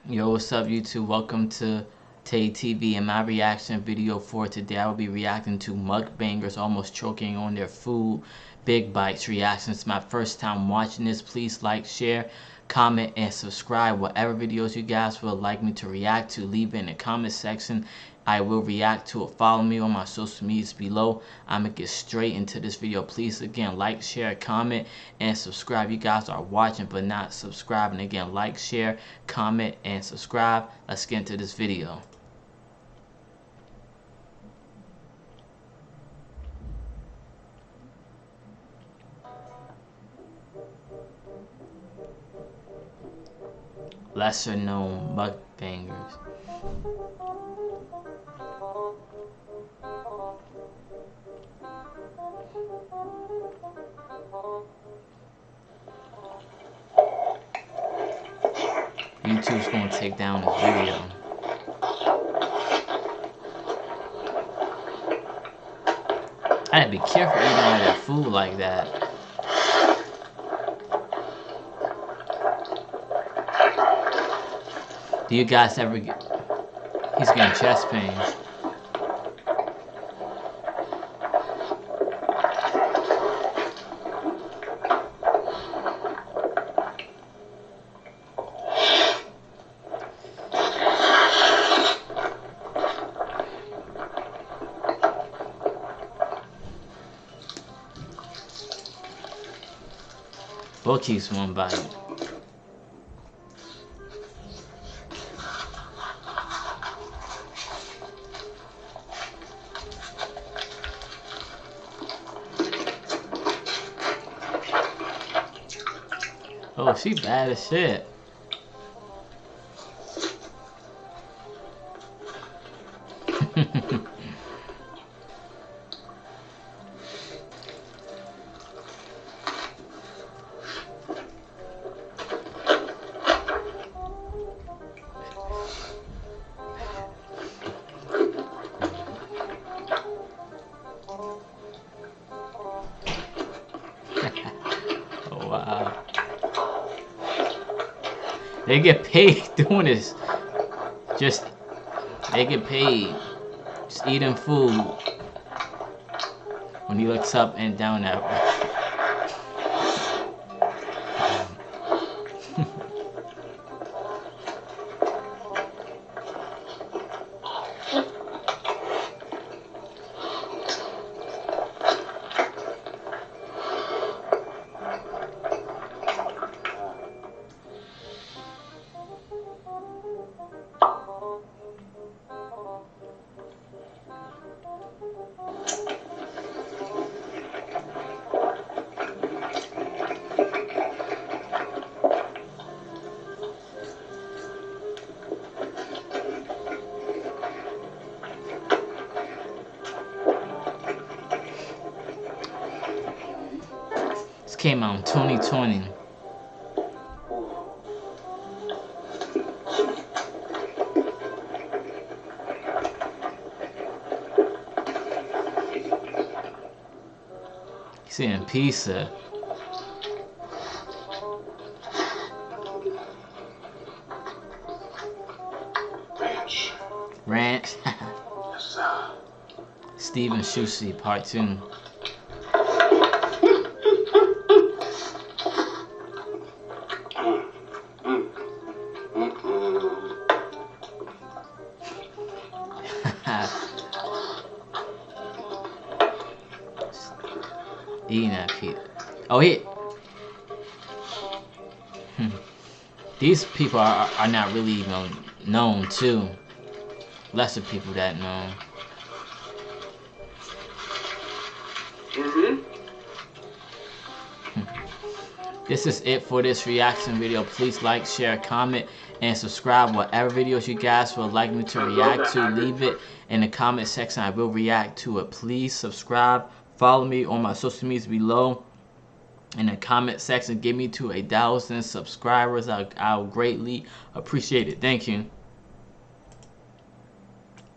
Yo, what's up YouTube? Welcome to Tay TV. In my reaction video for today, I will be reacting to mukbangers almost choking on their food. Big bites reactions. It's my first time watching this. Please like, share, comment, and subscribe. Whatever videos you guys would like me to react to, leave it in the comment section. I will react to it. Follow me on my social medias below. I'm gonna get straight into this video. Please again like, share, comment, and subscribe. You guys are watching but not subscribing. Again, like, share, comment, and subscribe. Let's get into this video. Lesser known mukbangers. YouTube's gonna take down this video. I had to be careful eating all that food like that. Do you guys ever get... He's getting chest pains. We'll keep one bite. Oh, she bad as shit. Oh, wow. They get paid doing this. They get paid just eating food. When he looks up and down that way. Came out in 2020. He's eating pizza. Ranch. Steven Shusi Part 2. Eating that pizza. Oh, these people are not really even known too. Lesser people that know. This is it for this reaction video. Please like, share, comment, and subscribe. Whatever videos you guys would like me to react to, leave it in the comment section. I will react to it. Please subscribe. Follow me on my social medias below in the comment section. Get me to 1,000 subscribers. I'll greatly appreciate it. Thank you.